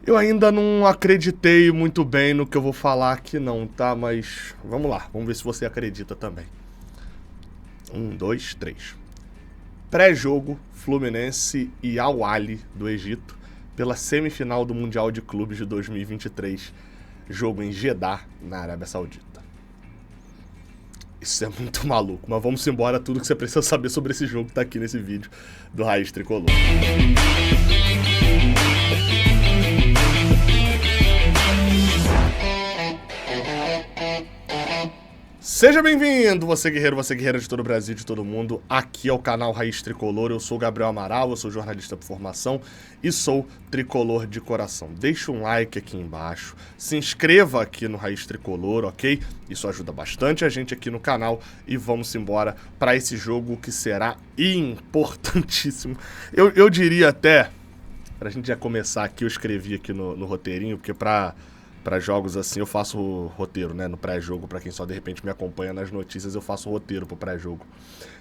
Eu ainda não acreditei muito bem no que eu vou falar aqui não, tá? Mas vamos lá, vamos ver se você acredita também. 1, 2, 3. Pré-jogo Fluminense e Al Ahly do Egito pela semifinal do Mundial de Clubes de 2023. Jogo em Jeddah, na Arábia Saudita. Isso é muito maluco, mas vamos embora. Tudo que você precisa saber sobre esse jogo tá aqui nesse vídeo do Raiz Tricolor. Seja bem-vindo, você guerreira de todo o Brasil, de todo mundo. Aqui é o canal Raiz Tricolor. Eu sou o Gabriel Amaral, eu sou jornalista por formação e sou tricolor de coração. Deixa um like aqui embaixo, se inscreva aqui no Raiz Tricolor, ok? Isso ajuda bastante a gente aqui no canal e vamos embora para esse jogo que será importantíssimo. Eu diria até, pra gente já começar aqui, eu escrevi aqui no roteirinho, porque pra jogos assim eu faço roteiro, né, no pré-jogo. Pra quem só de repente me acompanha nas notícias, eu faço roteiro pro pré-jogo.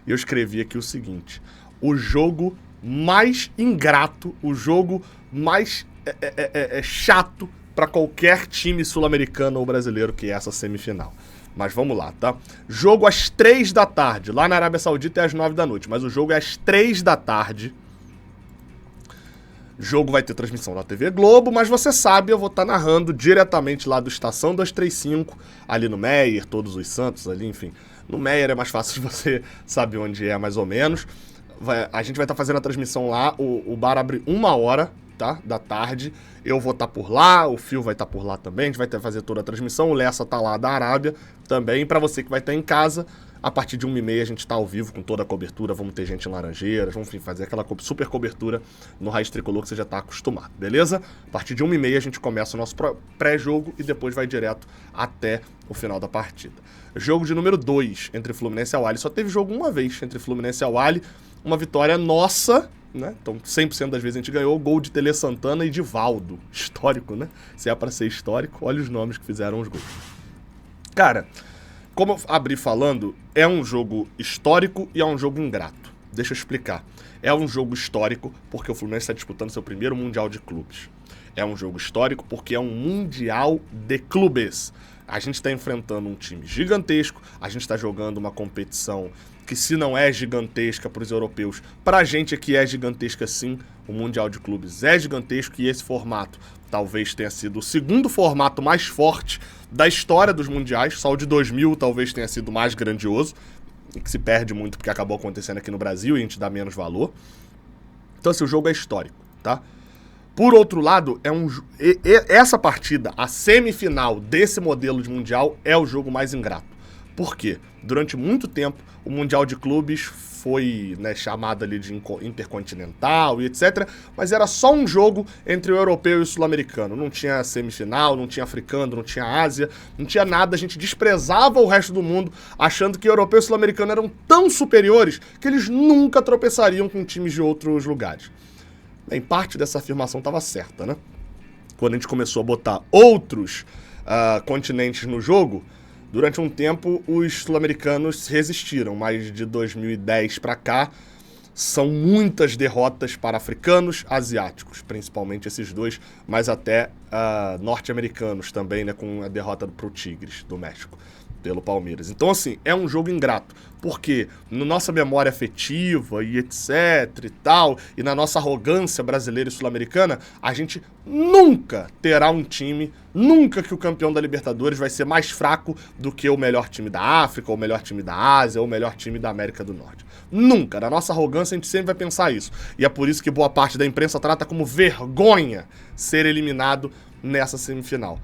E eu escrevi aqui o seguinte: o jogo mais ingrato, o jogo mais chato pra qualquer time sul-americano ou brasileiro, que é essa semifinal. Mas vamos lá, tá? Jogo às 3 da tarde, lá na Arábia Saudita é às 9 da noite, mas o jogo é às 3 da tarde. O jogo vai ter transmissão na TV Globo, mas você sabe, eu vou estar narrando diretamente lá do Estação 235, ali no Meier, Todos os Santos, ali, enfim. No Meier é mais fácil de você saber onde é, mais ou menos. A gente vai estar fazendo a transmissão lá, o bar abre 1h, tá? Da tarde. Eu vou estar por lá, o Fio vai estar por lá também, a gente vai fazer toda a transmissão, o Lessa tá lá da Arábia também. Para você que vai estar em casa, a partir de 1h30 a gente tá ao vivo com toda a cobertura, vamos ter gente em Laranjeiras, vamos fazer aquela super cobertura no Raiz Tricolor que você já tá acostumado, beleza? A partir de 1h30 a gente começa o nosso pré-jogo e depois vai direto até o final da partida. Jogo de número 2 entre Fluminense e Al Ahly. Só teve jogo uma vez entre Fluminense e Al Ahly, uma vitória nossa, né? Então 100% das vezes a gente ganhou. Gol de Tele Santana e de Valdo. Histórico, né? Se é pra ser histórico, olha os nomes que fizeram os gols. Cara, como eu abri falando, é um jogo histórico e é um jogo ingrato. Deixa eu explicar. É um jogo histórico porque o Fluminense está disputando seu primeiro Mundial de Clubes. É um jogo histórico porque é um Mundial de Clubes. A gente está enfrentando um time gigantesco, a gente está jogando uma competição que, se não é gigantesca para os europeus, para a gente aqui é gigantesca sim. O Mundial de Clubes é gigantesco e esse formato talvez tenha sido o segundo formato mais forte da história dos mundiais. Só o de 2000 talvez tenha sido mais grandioso, e que se perde muito porque acabou acontecendo aqui no Brasil e a gente dá menos valor. Então, assim, o jogo é histórico, tá? Por outro lado, essa partida, a semifinal desse modelo de mundial, é o jogo mais ingrato. Por quê? Durante muito tempo, o Mundial de Clubes foi, né, chamado ali de intercontinental e etc. Mas era só um jogo entre o europeu e o sul-americano. Não tinha semifinal, não tinha africano, não tinha Ásia, não tinha nada. A gente desprezava o resto do mundo, achando que o europeu e o sul-americano eram tão superiores que eles nunca tropeçariam com times de outros lugares. Bem, parte dessa afirmação estava certa, né? Quando a gente começou a botar outros continentes no jogo, durante um tempo os sul-americanos resistiram, mas de 2010 para cá são muitas derrotas para africanos, asiáticos, principalmente esses dois, mas até norte-americanos também, né, com a derrota pro Tigres do México pelo Palmeiras. Então, assim, é um jogo ingrato, porque na nossa memória afetiva e etc e tal, e na nossa arrogância brasileira e sul-americana, a gente nunca terá um time, nunca que o campeão da Libertadores vai ser mais fraco do que o melhor time da África, ou o melhor time da Ásia, ou o melhor time da América do Norte. Nunca. Na nossa arrogância a gente sempre vai pensar isso. E é por isso que boa parte da imprensa trata como vergonha ser eliminado nessa semifinal.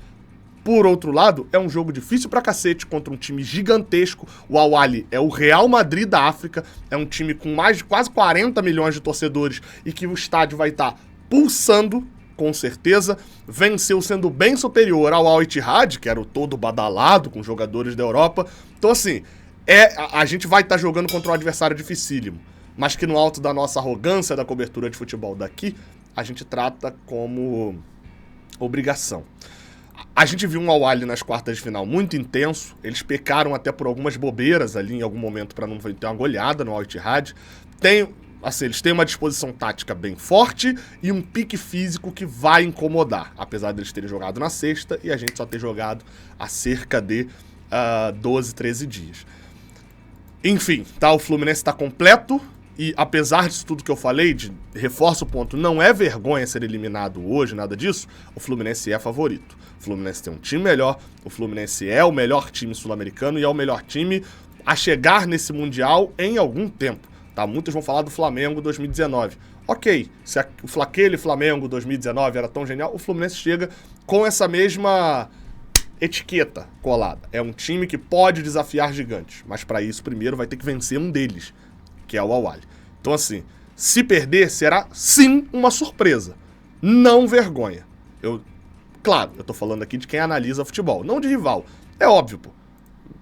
Por outro lado, é um jogo difícil pra cacete contra um time gigantesco. O Al Ahly é o Real Madrid da África, é um time com mais de quase 40 milhões de torcedores e que o estádio vai estar pulsando, com certeza. Venceu sendo bem superior ao Al Ittihad, que era o todo badalado com jogadores da Europa. Então, assim, a gente vai estar jogando contra um adversário dificílimo, mas que no alto da nossa arrogância da cobertura de futebol daqui, a gente trata como obrigação. A gente viu um Al Ahly nas quartas de final muito intenso. Eles pecaram até por algumas bobeiras ali em algum momento para não ter uma goleada no Al Ittihad. Assim, eles têm uma disposição tática bem forte e um pique físico que vai incomodar, apesar deles terem jogado na sexta e a gente só ter jogado há cerca de 12, 13 dias. Enfim, tá, o Fluminense tá completo e apesar disso tudo que eu falei, reforço o ponto, não é vergonha ser eliminado hoje, nada disso, o Fluminense é favorito. O Fluminense tem um time melhor, o Fluminense é o melhor time sul-americano e é o melhor time a chegar nesse Mundial em algum tempo. Tá? Muitos vão falar do Flamengo 2019. Ok, se aquele Flamengo 2019 era tão genial, o Fluminense chega com essa mesma etiqueta colada. É um time que pode desafiar gigantes, mas para isso primeiro vai ter que vencer um deles, que é o Al-Ahly. Então assim, se perder será sim uma surpresa, não vergonha. Claro, eu tô falando aqui de quem analisa futebol, não de rival. É óbvio, pô.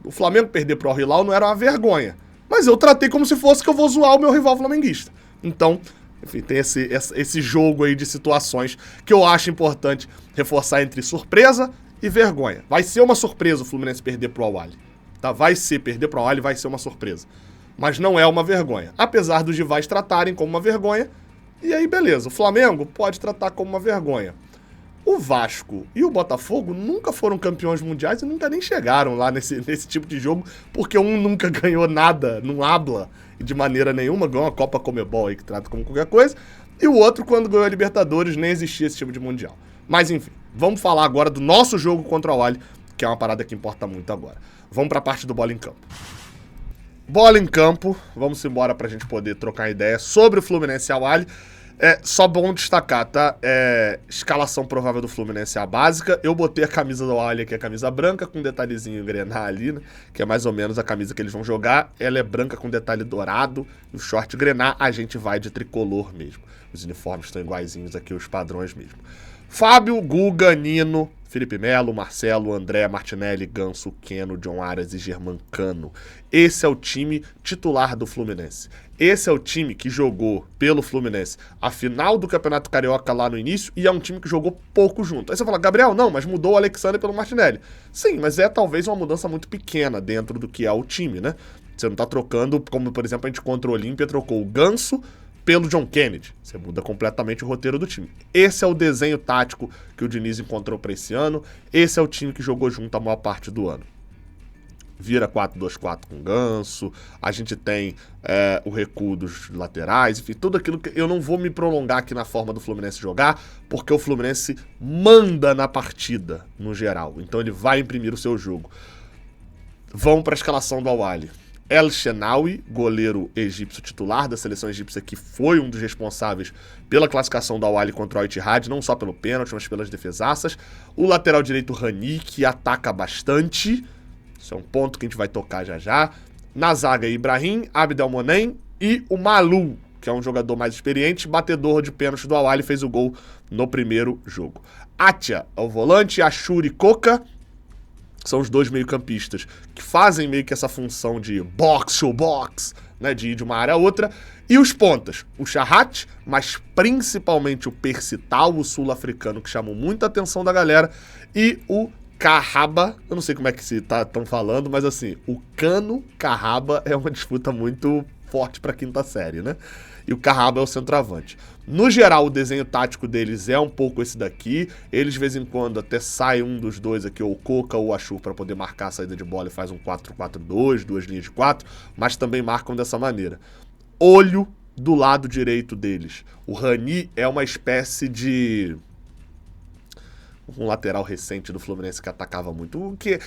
O Flamengo perder pro Al-Hilal não era uma vergonha, mas eu tratei como se fosse que eu vou zoar o meu rival flamenguista. Então, enfim, tem esse jogo aí de situações que eu acho importante reforçar entre surpresa e vergonha. Vai ser uma surpresa o Fluminense perder pro Al-Ahly. Tá? Perder pro Al-Ahly vai ser uma surpresa. Mas não é uma vergonha. Apesar dos rivais tratarem como uma vergonha, e aí beleza, o Flamengo pode tratar como uma vergonha. O Vasco e o Botafogo nunca foram campeões mundiais e nunca nem chegaram lá nesse tipo de jogo, porque um nunca ganhou nada, não habla de maneira nenhuma, ganhou uma Copa Comebol aí que trata como qualquer coisa, e o outro, quando ganhou a Libertadores, nem existia esse tipo de mundial. Mas enfim, vamos falar agora do nosso jogo contra o Al-Ahly, que é uma parada que importa muito agora. Vamos pra parte do Bola em Campo. Bola em Campo, vamos embora pra gente poder trocar ideia sobre o Fluminense e Al-Ahly. Só bom destacar, tá? Escalação provável do Fluminense é a básica. Eu botei a camisa do Al-Ahly aqui, a camisa branca, com um detalhezinho grená ali, né? Que é mais ou menos a camisa que eles vão jogar. Ela é branca com detalhe dourado. O short grená, a gente vai de tricolor mesmo. Os uniformes estão iguaizinhos aqui, os padrões mesmo. Fábio, Guga, Nino, Felipe Melo, Marcelo, André, Martinelli, Ganso, Keno, John Arias e Germancano. Esse é o time titular do Fluminense. Esse é o time que jogou pelo Fluminense a final do Campeonato Carioca lá no início e é um time que jogou pouco junto. Aí você fala, Gabriel, não, mas mudou o Alexandre pelo Martinelli. Sim, mas é talvez uma mudança muito pequena dentro do que é o time, né? Você não tá trocando, como por exemplo a gente contra o Olímpia trocou o Ganso pelo John Kennedy. Você muda completamente o roteiro do time. Esse é o desenho tático que o Diniz encontrou para esse ano. Esse é o time que jogou junto a maior parte do ano. Vira 4-2-4 com Ganso. A gente tem o recuo dos laterais. Enfim, tudo aquilo que eu não vou me prolongar aqui na forma do Fluminense jogar, porque o Fluminense manda na partida, no geral. Então ele vai imprimir o seu jogo. Vamos para a escalação do Al-Ahly. El Shenawy, goleiro egípcio titular da seleção egípcia, que foi um dos responsáveis pela classificação do Al-Ahly contra o Al-Ittihad, não só pelo pênalti, mas pelas defesaças. O lateral direito Rani, que ataca bastante. Isso é um ponto que a gente vai tocar já já. Na zaga, Ibrahim, Abdelmonem e o Malu, que é um jogador mais experiente, batedor de pênalti do Al-Ahly, fez o gol no primeiro jogo. Atia é o volante, Ashuri Coca são os dois meio-campistas que fazem meio que essa função de box, show box, né, de ir de uma área a outra. E os pontas, o Charrat, mas principalmente o Percital, o sul-africano, que chamou muita atenção da galera, e o Carraba, eu não sei como é que se estão falando, mas assim, o Cano Carraba é uma disputa muito forte para a quinta série, né? E o Carraba é o centroavante. No geral, o desenho tático deles é um pouco esse daqui. Eles, de vez em quando, até sai um dos dois aqui, ou o Coca ou o Achu, para poder marcar a saída de bola e faz um 4-4-2, duas linhas de 4, mas também marcam dessa maneira. Olho do lado direito deles. O Rani é uma espécie de um lateral recente do Fluminense que atacava muito. O que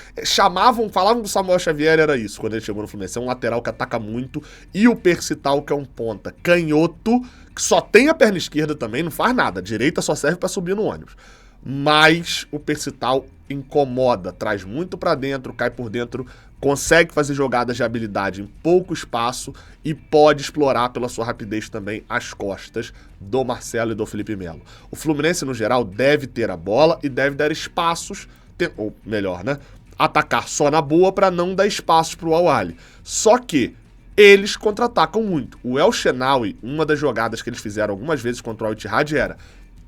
falavam do Samuel Xavier, era isso, quando ele chegou no Fluminense. É um lateral que ataca muito. E o Percital, que é um ponta canhoto, que só tem a perna esquerda também, não faz nada. A direita só serve pra subir no ônibus. Mas o Percital incomoda, traz muito pra dentro, cai por dentro, consegue fazer jogadas de habilidade em pouco espaço e pode explorar pela sua rapidez também as costas do Marcelo e do Felipe Melo. O Fluminense, no geral, deve ter a bola e deve dar espaços, ou melhor, né? Atacar só na boa para não dar espaços pro Al-Ahly. Só que eles contra-atacam muito. O El Shenawy, uma das jogadas que eles fizeram algumas vezes contra o Al-Ittihad era: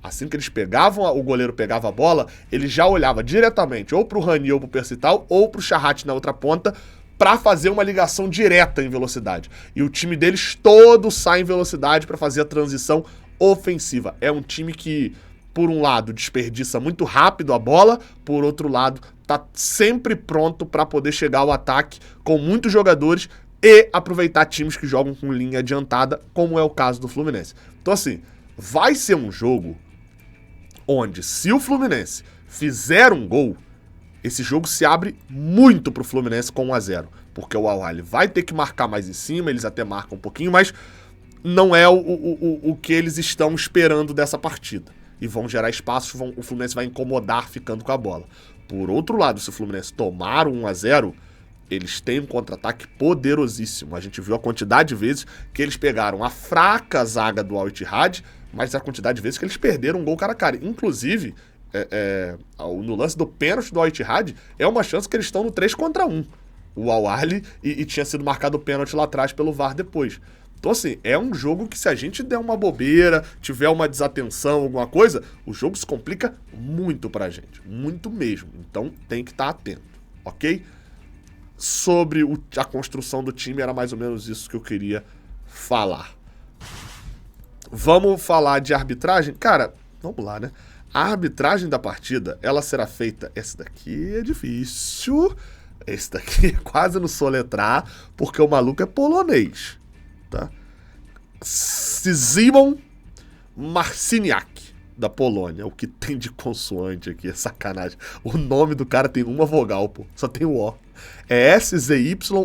assim que eles pegavam, o goleiro pegava a bola, ele já olhava diretamente ou pro Rani ou pro Percital ou pro Charrat na outra ponta para fazer uma ligação direta em velocidade. E o time deles todo sai em velocidade para fazer a transição ofensiva. É um time que, por um lado, desperdiça muito rápido a bola, por outro lado, tá sempre pronto para poder chegar ao ataque com muitos jogadores e aproveitar times que jogam com linha adiantada, como é o caso do Fluminense. Então, assim, vai ser um jogo onde, se o Fluminense fizer um gol, esse jogo se abre muito pro Fluminense com 1-0, porque o Al-Ahly vai ter que marcar mais em cima, eles até marcam um pouquinho, mas não é o que eles estão esperando dessa partida. E vão gerar espaços, o Fluminense vai incomodar ficando com a bola. Por outro lado, se o Fluminense tomar 1-0, eles têm um contra-ataque poderosíssimo. A gente viu a quantidade de vezes que eles pegaram a fraca zaga do Al-Ittihad, mas a quantidade de vezes que eles perderam um gol cara a cara. Inclusive, no lance do pênalti do Al-Ittihad, é uma chance que eles estão no 3-1. O Al-Ahly e tinha sido marcado o pênalti lá atrás pelo VAR depois. Então, assim, é um jogo que se a gente der uma bobeira, tiver uma desatenção, alguma coisa, o jogo se complica muito pra gente. Muito mesmo. Então, tem que estar atento, ok? Sobre a construção do time, era mais ou menos isso que eu queria falar. Vamos falar de arbitragem? Cara, vamos lá, né? A arbitragem da partida, ela será feita... Esse daqui é difícil. Esse daqui é quase no soletrar, porque o maluco é polonês, tá? Szymon Marciniak, da Polônia. O que tem de consoante aqui, é sacanagem. O nome do cara tem uma vogal, pô. Só tem o O. É S-Z-Y-M-O-N.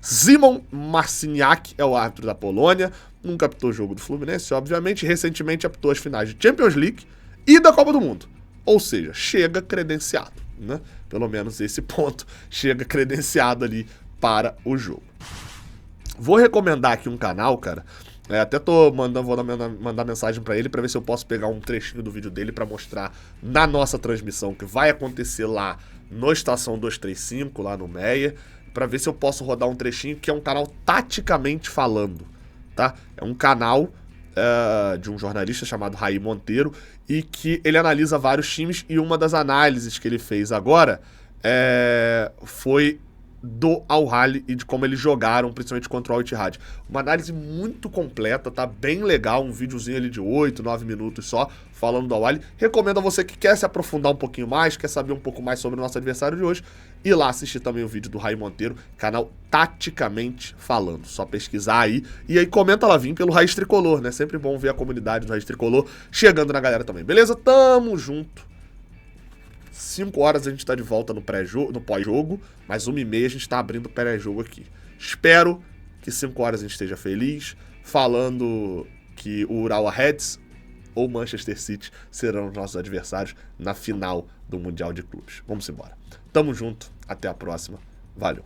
Szymon Marciniak é o árbitro da Polônia. Nunca apitou o jogo do Fluminense, obviamente. Recentemente apitou as finais de Champions League e da Copa do Mundo. Ou seja, chega credenciado, né? Pelo menos esse ponto chega credenciado ali para o jogo. Vou recomendar aqui um canal, cara. Até vou mandar mensagem pra ele pra ver se eu posso pegar um trechinho do vídeo dele pra mostrar na nossa transmissão que vai acontecer lá no Estação 235, lá no Meia, pra ver se eu posso rodar um trechinho, que é um canal Taticamente Falando, tá? É um canal de um jornalista chamado Raí Monteiro e que ele analisa vários times, e uma das análises que ele fez agora foi do Al-Ahly e de como eles jogaram, principalmente contra o Al-Ittihad. Uma análise muito completa, tá bem legal, um videozinho ali de 8, 9 minutos só, falando do Al-Ahly. Recomendo a você que quer se aprofundar um pouquinho mais, quer saber um pouco mais sobre o nosso adversário de hoje, ir lá assistir também o vídeo do Raí Monteiro, canal Taticamente Falando. Só pesquisar aí, e aí comenta lá, vim pelo Raiz Tricolor, né? Sempre bom ver a comunidade do Raiz Tricolor chegando na galera também. Beleza? Tamo junto. 5 horas a gente tá de volta no pós-jogo, mas 1h30 a gente tá abrindo o pré-jogo aqui. Espero que 5 horas a gente esteja feliz, falando que o Urawa Reds ou Manchester City serão os nossos adversários na final do Mundial de Clubes. Vamos embora. Tamo junto, até a próxima. Valeu.